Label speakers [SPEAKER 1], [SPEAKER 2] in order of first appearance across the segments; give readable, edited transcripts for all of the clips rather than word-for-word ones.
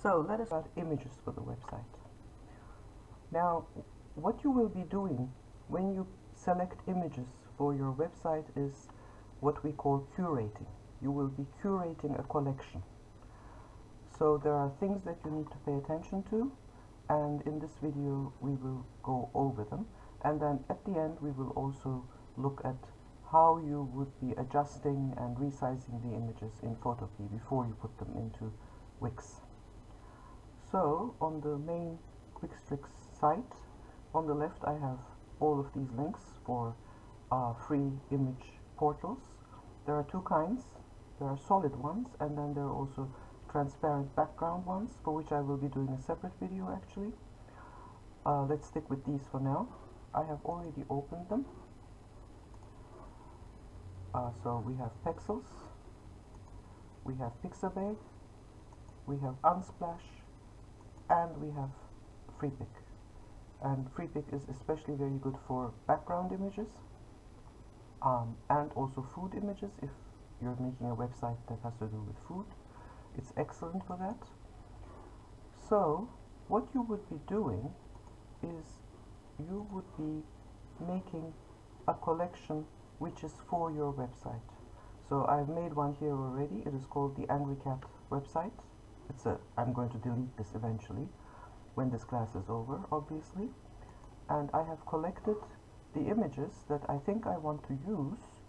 [SPEAKER 1] So let us start images for the website. Now, what you will be doing when you select images for your website is what we call curating. You will be curating a collection. So there are things that you need to pay attention to, and in this video we will go over them, and then at the end we will also look at how you would be adjusting and resizing the images in Photokey before you put them into Wix. So on the main WixTrix site, on the left I have all of these links for free image portals. There are two kinds. There are solid ones, and then there are also transparent background ones, for which I will be doing a separate video actually. Let's stick with these for now. I have already opened them. So we have Pexels, we have Pixabay, we have Unsplash, and we have FreePic. And FreePic is especially very good for background images and also food images. If you're making a website that has to do with food, it's excellent for that. So what you would be doing is you would be making a collection which is for your website. So I've made one here already. It is called the Angry Cat website. I'm going to delete this eventually when this class is over, obviously. And I have collected the images that I think I want to use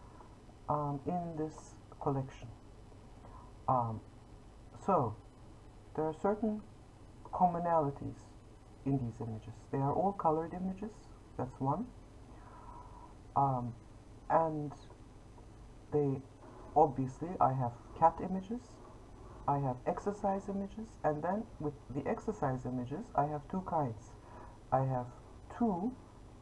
[SPEAKER 1] in this collection. So there are certain commonalities in these images. They are all colored images, that's one. And they obviously, I have cat images, I have exercise images, and then with the exercise images I have two kinds. I have two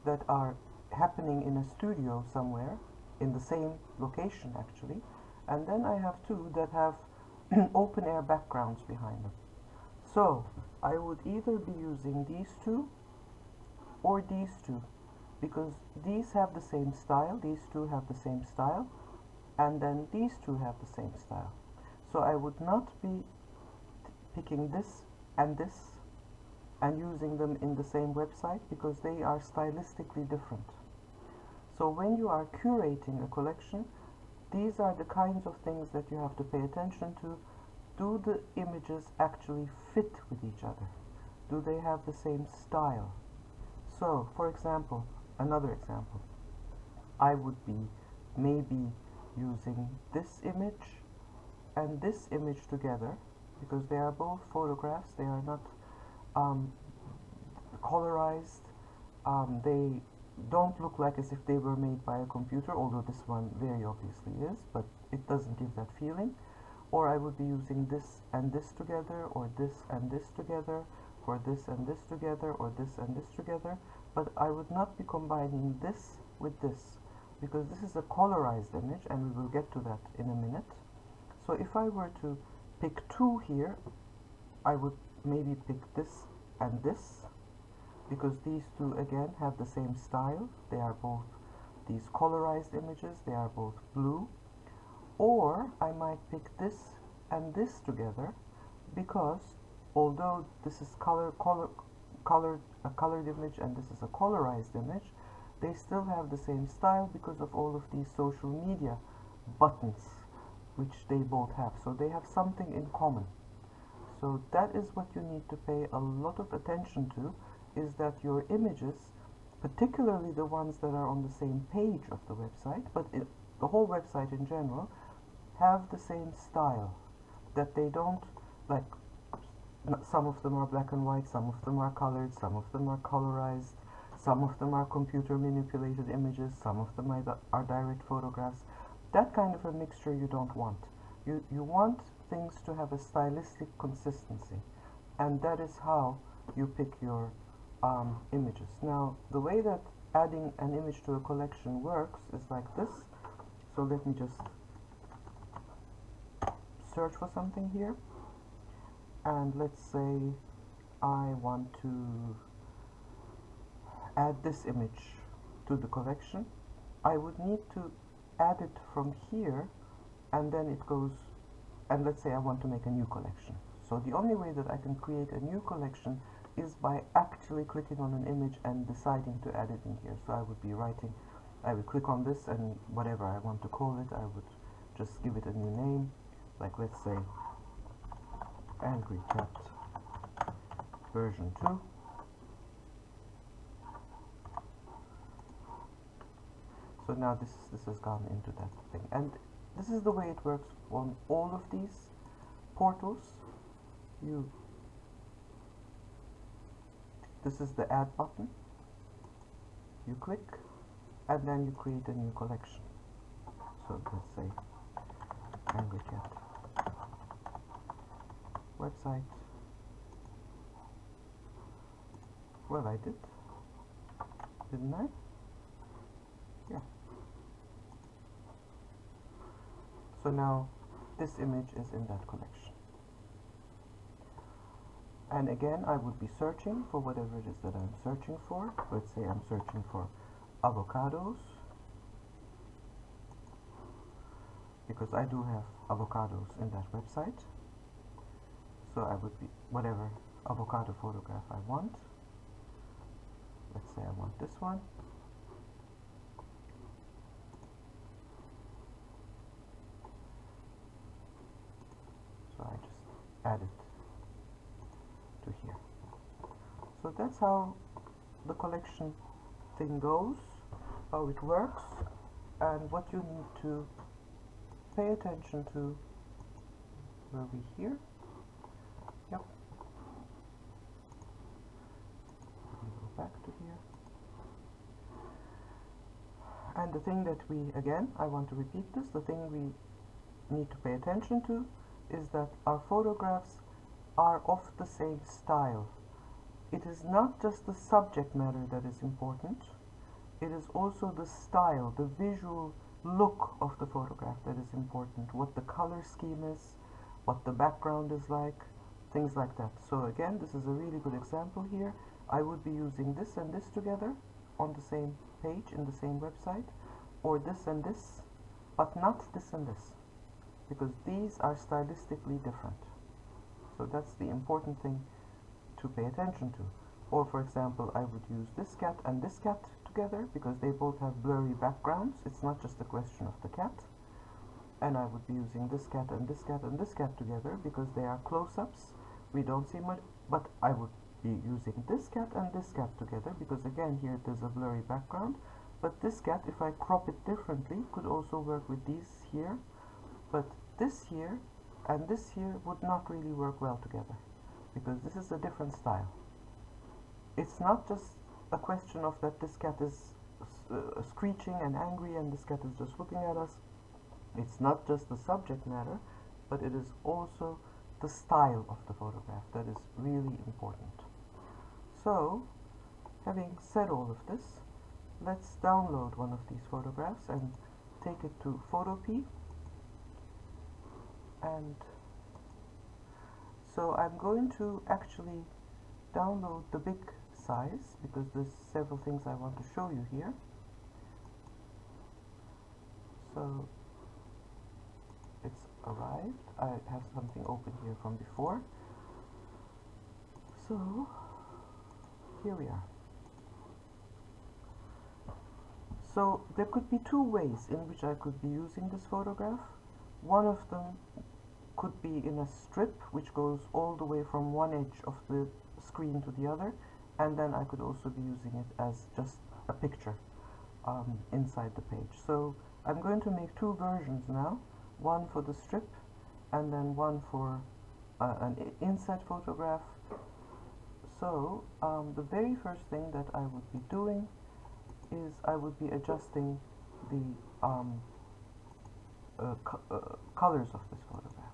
[SPEAKER 1] that are happening in a studio somewhere in the same location actually, and then I have two that have open air backgrounds behind them. So I would either be using these two or these two, because these have the same style, these two have the same style, and then these two have the same style. So I would not be picking this and using them in the same website, because they are stylistically different. So when you are curating a collection, these are the kinds of things that you have to pay attention to. Do the images actually fit with each other? Do they have the same style? So, for example, another example, I would be maybe using this image and this image together, because they are both photographs. They are not colorized. They don't look like as if they were made by a computer, although this one very obviously is, but it doesn't give that feeling. Or I would be using this and this together, or this and this together, or this and this together, or this and this together, but I would not be combining this with this, because this is a colorized image, and we will get to that in a minute. So if I were to pick two here, I would maybe pick this and this, because these two again have the same style. They are both these colorized images, they are both blue. Or I might pick this and this together, because although this is a colored image and this is a colorized image, they still have the same style because of all of these social media buttons which they both have. So they have something in common. So that is what you need to pay a lot of attention to, is that your images, particularly the ones that are on the same page of the website, but the whole website in general, have the same style. That they don't, like, some of them are black and white, some of them are colored, some of them are colorized, some of them are computer manipulated images, some of them are direct photographs. That kind of a mixture you don't want. You want things to have a stylistic consistency, and that is how you pick your images. Now, the way that adding an image to a collection works is like this. So let me just search for something here, and let's say I want to add this image to the collection. I would need to add it from here, and then it goes, and let's say I want to make a new collection. So the only way that I can create a new collection is by actually clicking on an image and deciding to add it in here. So I would be writing, I would click on this, and whatever I want to call it, I would just give it a new name, like let's say Angry Cat version 2. So now this has gone into that thing, and this is the way it works on all of these portals. This is the add button. You click, and then you create a new collection. So let's say Angry Cat website. Well, I did, didn't I? Yeah. So now this image is in that collection. And again, I would be searching for whatever it is that I'm searching for. Let's say I'm searching for avocados, because I do have avocados in that website. So I would be whatever avocado photograph I want. Let's say I want this one. So I just add it to here. So that's how the collection thing goes, how it works, and what you need to pay attention to. Were we here? Yep. Let me go back to here. And the thing that I want to repeat this, the thing we need to pay attention to is that our photographs are of the same style. It is not just the subject matter that is important, it is also the style, the visual look of the photograph that is important, what the color scheme is, what the background is like, things like that. So again, this is a really good example here. I would be using this and this together on the same page in the same website, or this and this, but not this and this, because these are stylistically different. So that's the important thing to pay attention to. Or for example, I would use this cat and this cat together because they both have blurry backgrounds. It's not just a question of the cat. And I would be using this cat and this cat and this cat together because they are close-ups. We don't see much, but I would be using this cat and this cat together because again here there's a blurry background. But this cat, if I crop it differently, could also work with these here. But this here and this here would not really work well together because this is a different style. It's not just a question of that this cat is screeching and angry and this cat is just looking at us. It's not just the subject matter, but it is also the style of the photograph that is really important. So, having said all of this, let's download one of these photographs and take it to Photopea. And so I'm going to actually download the big size because there's several things I want to show you here. So it's arrived. I have something open here from before. So here we are. So there could be two ways in which I could be using this photograph. One of them could be in a strip which goes all the way from one edge of the screen to the other, and then I could also be using it as just a picture inside the page. So I'm going to make two versions now, one for the strip and then one for an inset photograph. So the very first thing that I would be doing is I would be adjusting the colors of this photograph.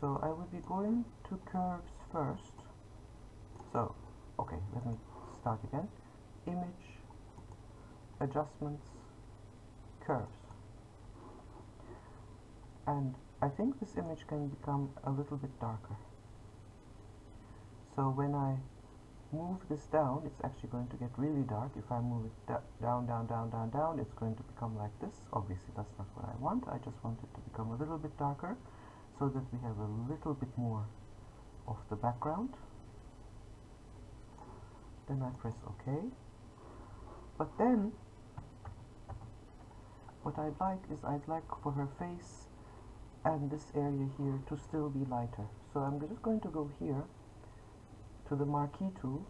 [SPEAKER 1] So I would be going to curves first. So, okay, let me start again. Image, adjustments, curves. And I think this image can become a little bit darker. So when I move this down, it's actually going to get really dark. If I move it down, down, down, down, down, it's going to become like this. Obviously, that's not what I want. I just want it to become a little bit darker so that we have a little bit more of the background. Then I press OK. But then what I'd like for her face and this area here to still be lighter. So I'm just going to go here to the marquee tool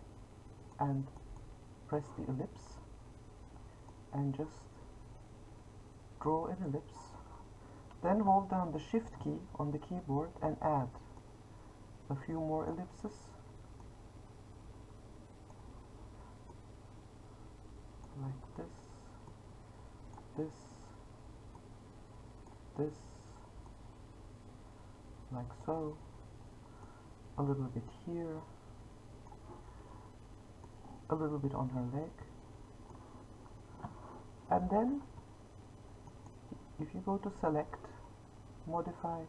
[SPEAKER 1] and press the ellipse and just draw an ellipse. Then hold down the Shift key on the keyboard and add a few more ellipses. Like this, this, like so, a little bit here, a little bit on her leg, and then if you go to select, modify,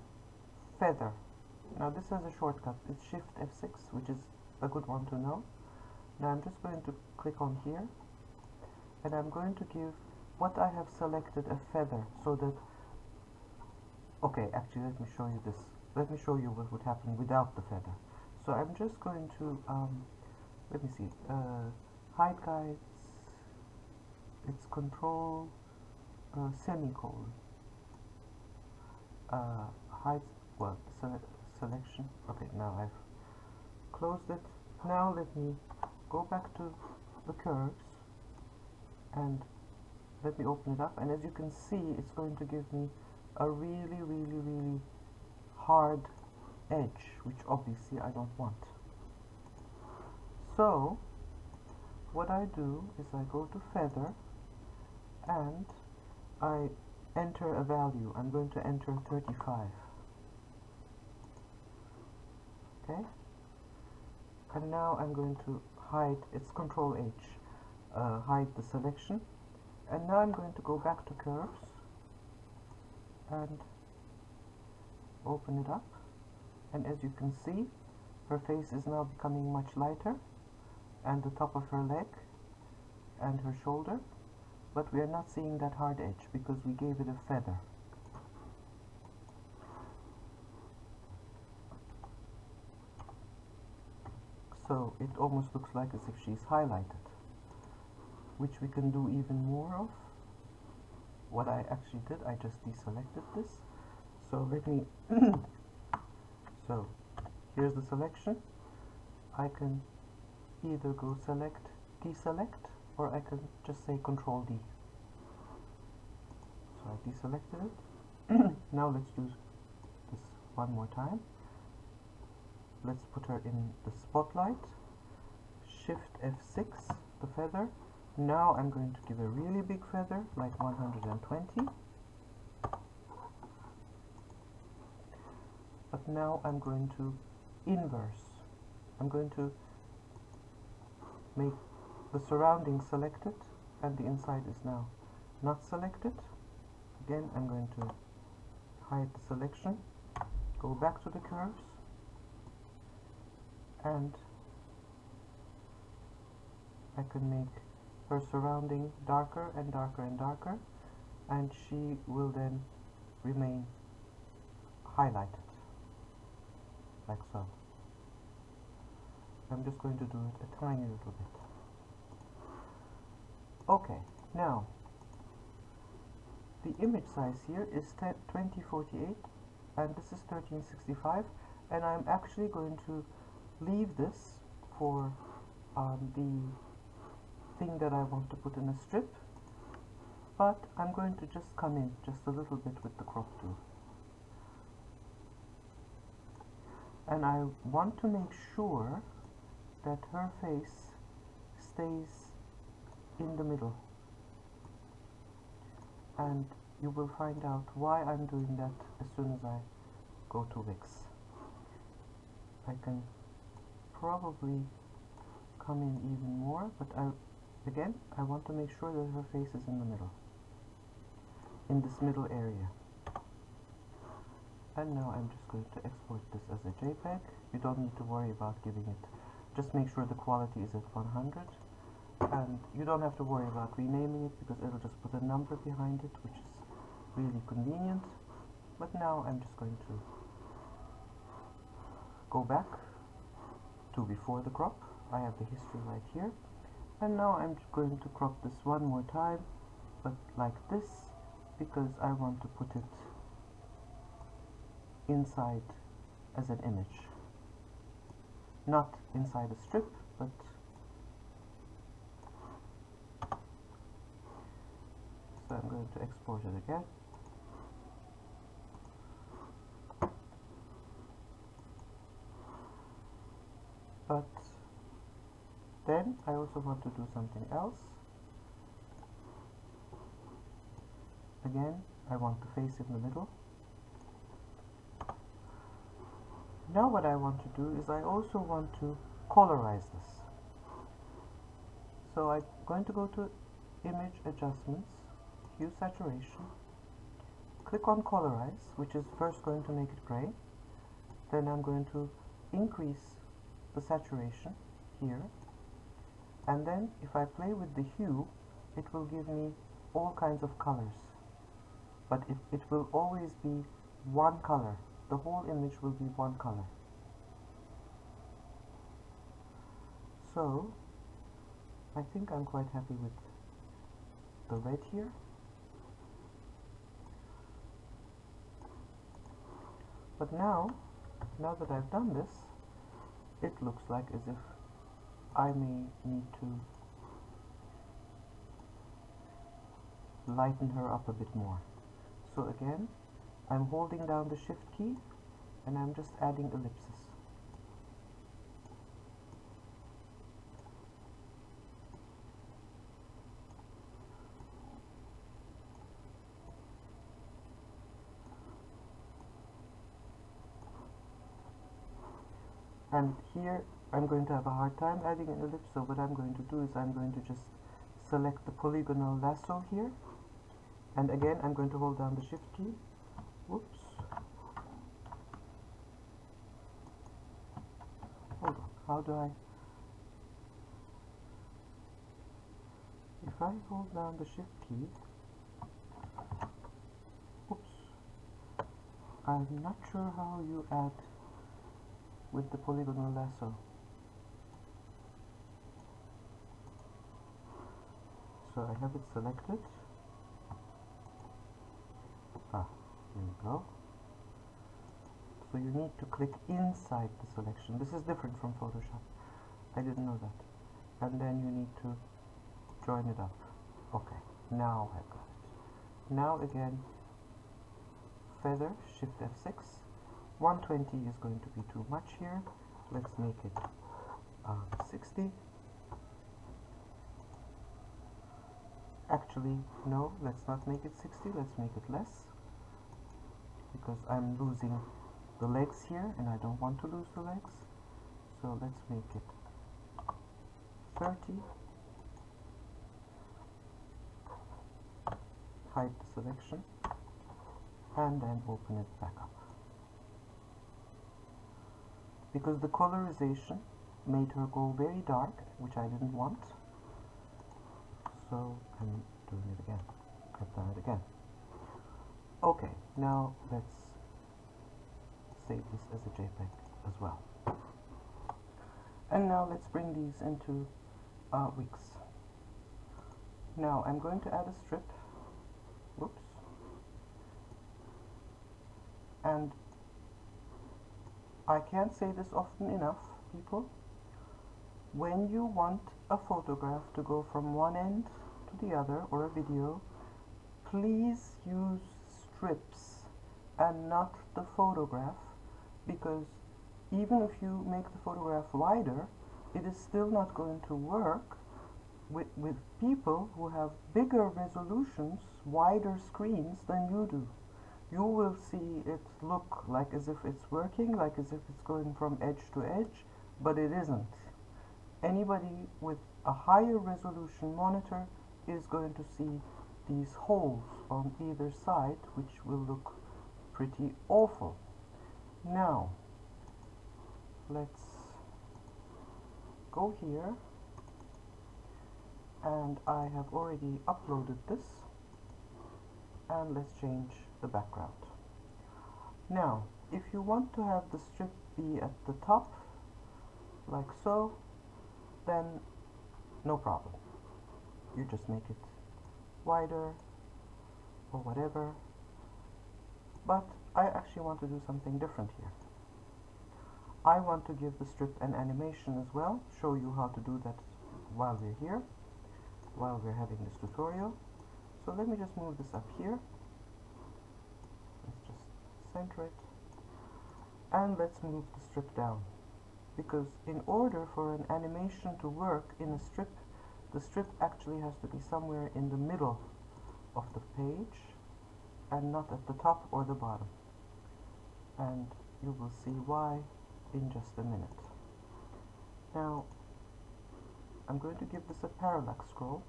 [SPEAKER 1] feather. Now this has a shortcut, it's Shift F6, which is a good one to know. Now I'm just going to click on here, and I'm going to give what I have selected a feather, so that, okay, actually let me show you this. Let me show you what would happen without the feather. So I'm just going to, let me see, hide guides, it's control, semicolon, hide, well, selection, okay, now I've closed it. Now let me go back to the curves and let me open it up, and as you can see it's going to give me a really hard edge, which obviously I don't want. So what I do is I go to feather and I enter a value. I'm going to enter 35. Okay, and now I'm going to hide, it's Control H, hide the selection, and now I'm going to go back to curves and open it up, and as you can see her face is now becoming much lighter, and the top of her leg and her shoulder, but we are not seeing that hard edge because we gave it a feather. So it almost looks like as if she's highlighted, which we can do even more of. What I actually did, I just deselected this. So let me, so here's the selection. I can either go select, deselect, or I can just say Control D. So I deselected it. Now let's do this one more time. Let's put her in the spotlight. Shift F6, the feather. Now I'm going to give a really big feather, like 120. But now I'm going to inverse. I'm going to make the surrounding selected and the inside is now not selected. Again, I'm going to hide the selection, go back to the curves, and I can make her surrounding darker and darker and darker, and she will then remain highlighted, like so. I'm just going to do it a tiny little bit. Okay, now the image size here is 2048 and this is 1365, and I'm actually going to leave this for the thing that I want to put in a strip, but I'm going to just come in just a little bit with the crop tool, and I want to make sure that her face stays in the middle, and you will find out why I'm doing that as soon as I go to Wix. I can probably come in even more, but again I want to make sure that her face is in the middle, in this middle area. And now I'm just going to export this as a JPEG. You don't need to worry about giving it, just make sure the quality is at 100, and you don't have to worry about renaming it because it'll just put a number behind it, which is really convenient. But now I'm just going to go back to before the crop. I have the history right here. And now I'm going to crop this one more time, but like this, because I want to put it inside as an image. Not inside a strip, but so I'm going to export it again. But then I also want to do something else. Again, I want the face in the middle. Now what I want to do is I also want to colorize this. So I'm going to go to Image Adjustments, Hue Saturation, click on Colorize, which is first going to make it gray. Then I'm going to increase the saturation here, and then if I play with the hue, it will give me all kinds of colors, but it will always be one color. The whole image will be one color. So I think I'm quite happy with the red here. But now that I've done this, it looks like as if I may need to lighten her up a bit more. So again, I'm holding down the Shift key and I'm just adding ellipses. And here I'm going to have a hard time adding an ellipse, so what I'm going to do is I'm going to just select the polygonal lasso here, and again I'm going to hold down the Shift key. Whoops. Hold on. How do I... If I hold down the Shift key... Oops. I'm not sure how you add with the polygonal lasso. So I have it selected. Here we go. So you need to click inside the selection. This is different from Photoshop. I didn't know that. And then you need to join it up. Okay, now I've got it. Now again, feather, Shift F6. 120 is going to be too much here. Let's make it 60. Actually, no, let's not make it 60. Let's make it less, because I'm losing the legs here and I don't want to lose the legs. So let's make it 30. Hide the selection and then open it back up. Because the colorization made her go very dark, which I didn't want. So I'm doing it again. I've done it again. Okay, now let's save this as a JPEG as well. And now let's bring these into Wix. Now I'm going to add a strip. Whoops. And I can't say this often enough, people. When you want a photograph to go from one end to the other, or a video, please use strips and not the photograph, because even if you make the photograph wider, it is still not going to work with people who have bigger resolutions, wider screens than you do. You will see it look like as if it's working, like as if it's going from edge to edge, but it isn't. Anybody with a higher resolution monitor is going to see these holes on either side, which will look pretty awful. Now, let's go here, and I have already uploaded this, and let's change the background. Now, if you want to have the strip be at the top, like so, then no problem. You just make it wider or whatever. But I actually want to do something different here. I want to give the strip an animation as well, show you how to do that while we're here, while we're having this tutorial. So let me just move this up here. Let's just center it. And let's move the strip down. Because in order for an animation to work in a strip, the strip actually has to be somewhere in the middle of the page and not at the top or the bottom. And you will see why in just a minute. Now, I'm going to give this a parallax scroll.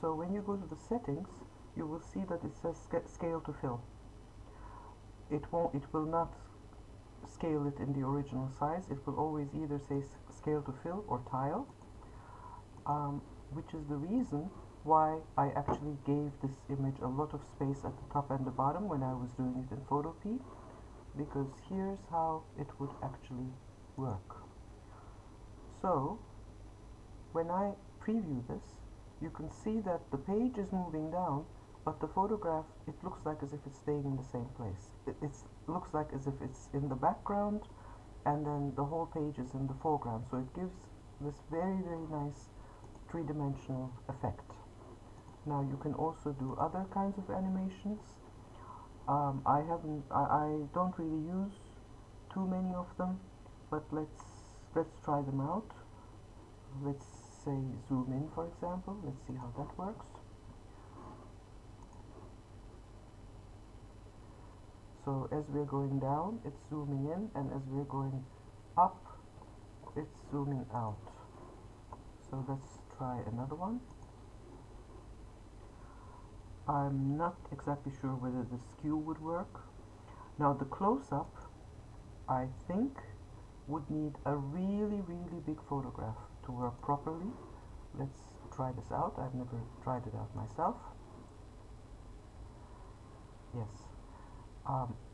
[SPEAKER 1] So when you go to the settings, you will see that it says scale to fill. It will not scale it in the original size. It will always either say scale to fill or tile, which is the reason why I actually gave this image a lot of space at the top and the bottom when I was doing it in Photopea, because here's how it would actually work. So when I preview this, you can see that the page is moving down, but the photograph, it looks like as if it's staying in the same place. It looks like as if it's in the background and then the whole page is in the foreground, so it gives this very, very nice three-dimensional effect. Now you can also do other kinds of animations. I don't really use too many of them, but let's try them out. Let's say zoom in, for example. Let's see how that works. So as we're going down, it's zooming in, and as we're going up, it's zooming out. So let's try another one. I'm not exactly sure whether the skew would work. Now the close-up, I think, would need a really, really big photograph to work properly. Let's try this out. I've never tried it out myself. Yes.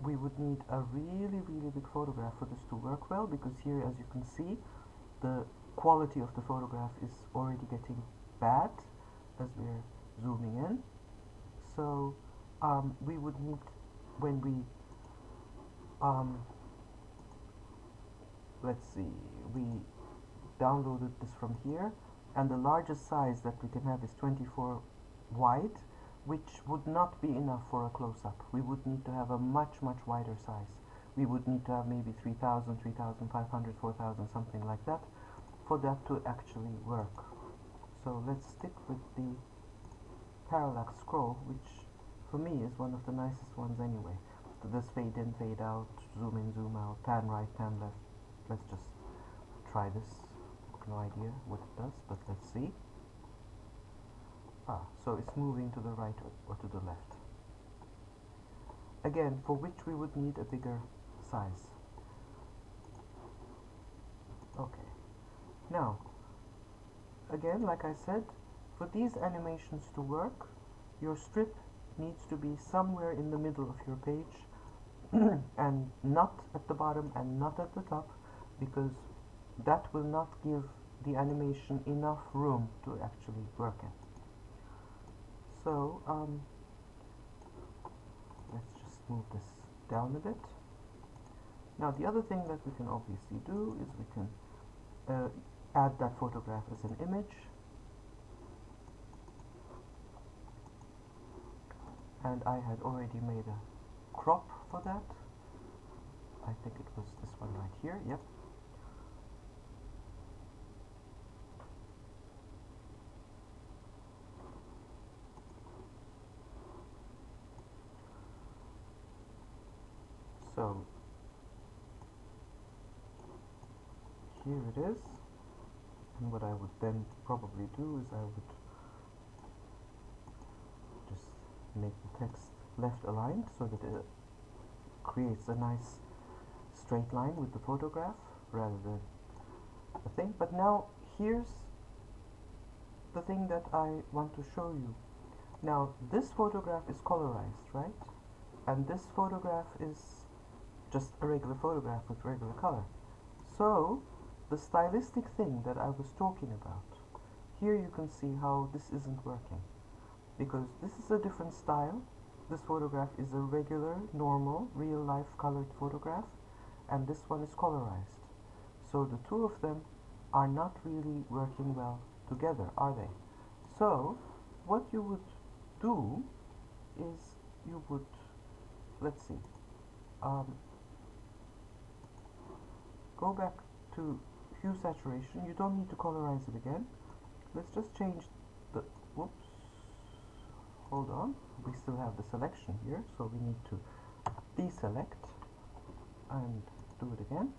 [SPEAKER 1] We would need a really, really big photograph for this to work well, because here, as you can see, the quality of the photograph is already getting bad as we're zooming in. So we would need, when we let's see, we downloaded this from here, and the largest size that we can have is 24 wide, which would not be enough for a close-up. We would need to have a much, much wider size. We would need to have maybe 3000, 3500, 4000, something like that, for that to actually work. So let's stick with the parallax scroll, which for me is one of the nicest ones anyway. So this fade in, fade out, zoom in, zoom out, pan right, pan left. Let's just try this. No idea what it does, but let's see. So it's moving to the right or to the left. Again, for which we would need a bigger size. Okay. Now, again, like I said, for these animations to work, your strip needs to be somewhere in the middle of your page and not at the bottom and not at the top, because that will not give the animation enough room to actually work in. So let's just move this down a bit. Now the other thing that we can obviously do is we can add that photograph as an image, and I had already made a crop for that. I think it was this one right here. Yep. So here it is, and what I would then probably do is I would just make the text left aligned so that it creates a nice straight line with the photograph rather than the thing. But now here's the thing that I want to show you. Now this photograph is colorized, right? And this photograph is just a regular photograph with regular color. So the stylistic thing that I was talking about, here you can see how this isn't working, because this is a different style. This photograph is a regular, normal, real-life colored photograph, and this one is colorized. So the two of them are not really working well together, are they? So what you would do is you would, let's see, go back to hue saturation. You don't need to colorize it again. Let's just change the, whoops, hold on, we still have the selection here, so we need to deselect and do it again.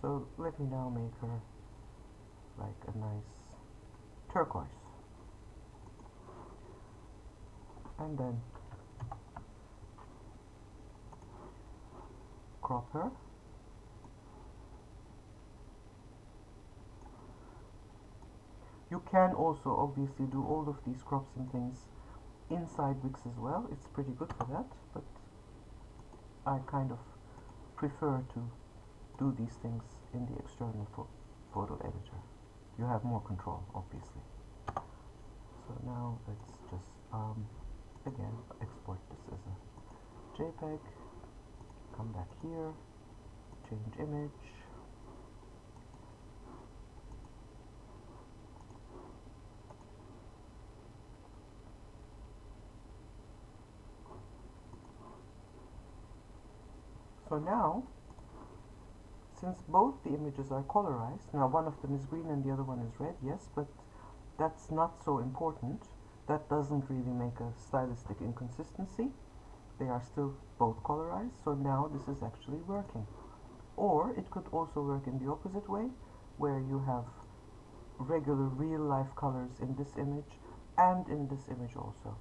[SPEAKER 1] So let me now make her like a nice turquoise, and then crop her. You can also obviously do all of these crops and things inside Wix as well. It's pretty good for that, but I kind of prefer to do these things in the external photo editor. You have more control, obviously. So now let's just again export this as a JPEG, come back here, change image, so now, since both the images are colorized, now one of them is green and the other one is red, yes, but that's not so important. That doesn't really make a stylistic inconsistency. They are still both colorized, so now this is actually working. Or it could also work in the opposite way, where you have regular real-life colors in this image and in this image also.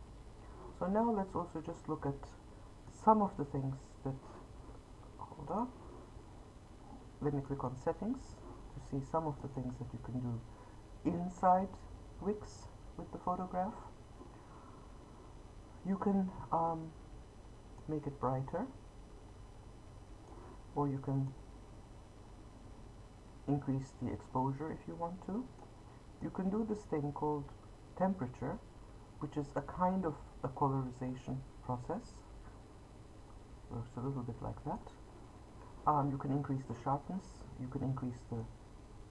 [SPEAKER 1] So now let's also just look at some of the things that, hold on, let me click on settings to see some of the things that you can do inside Wix with the photograph. You can make it brighter, or you can increase the exposure if you want to. You can do this thing called temperature, which is a kind of a colorization process. Works a little bit like that. You can increase the sharpness, you can increase the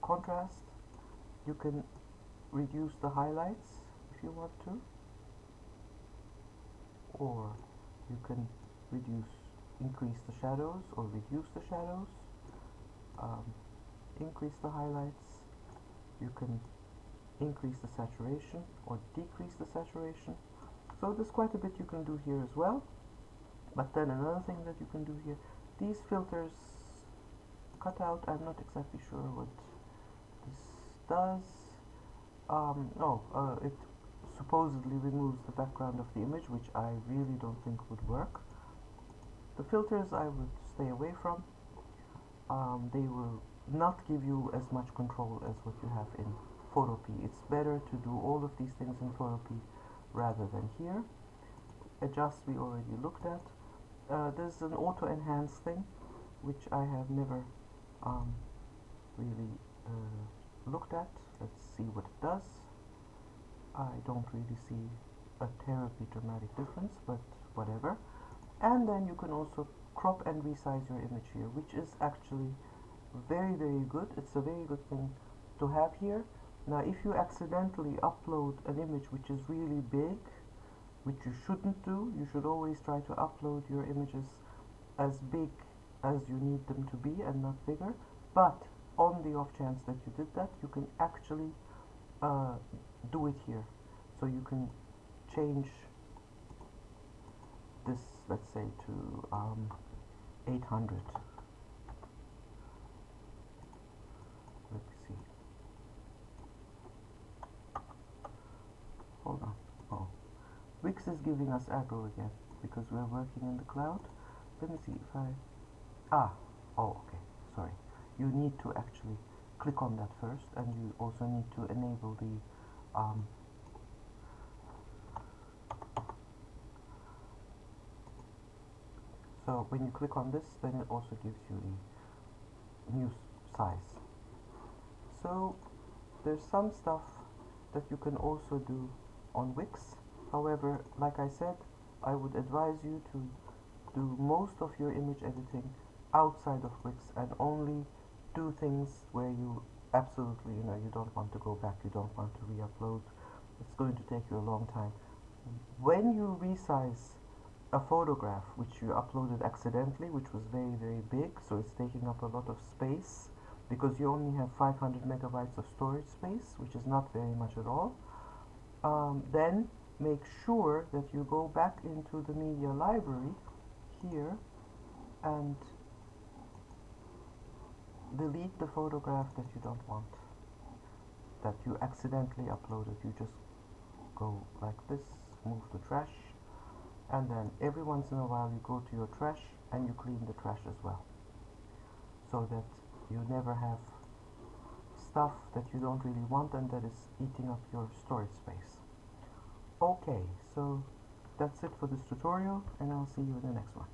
[SPEAKER 1] contrast, you can reduce the highlights if you want to, or you can increase the shadows or reduce the shadows, increase the highlights, you can increase the saturation or decrease the saturation. So there's quite a bit you can do here as well. But then another thing that you can do here, these filters cut out, I'm not exactly sure what this does. It supposedly removes the background of the image, which I really don't think would work. The filters I would stay away from. They will not give you as much control as what you have in Photopea. It's better to do all of these things in Photopea rather than here. Adjust we already looked at. There's an auto enhance thing, which I have never really looked at. Let's see what it does. I don't really see a terribly dramatic difference, but whatever. And then you can also crop and resize your image here, which is actually very, very good. It's a very good thing to have here. Now, if you accidentally upload an image which is really big, which you shouldn't do, you should always try to upload your images as big as you need them to be and not bigger. But on the off chance that you did that, you can actually do it here. So you can change this, let's say, to 800. Let me see. Hold on. Oh, Wix is giving us aggro again because we're working in the cloud. Let me see if I... okay, sorry. You need to actually click on that first, and you also need to enable the So when you click on this, then it also gives you the new size. So there's some stuff that you can also do on Wix. However, like I said, I would advise you to do most of your image editing outside of Wix and only do things where you absolutely, you don't want to go back, you don't want to re-upload. It's going to take you a long time. When you resize a photograph which you uploaded accidentally, which was very, very big, so it's taking up a lot of space because you only have 500 megabytes of storage space, which is not very much at all, then make sure that you go back into the media library here and delete the photograph that you don't want, that you accidentally uploaded. You just go like this, move the trash, and then every once in a while you go to your trash and you clean the trash as well, so that you never have stuff that you don't really want and that is eating up your storage space. Okay, so that's it for this tutorial, and I'll see you in the next one.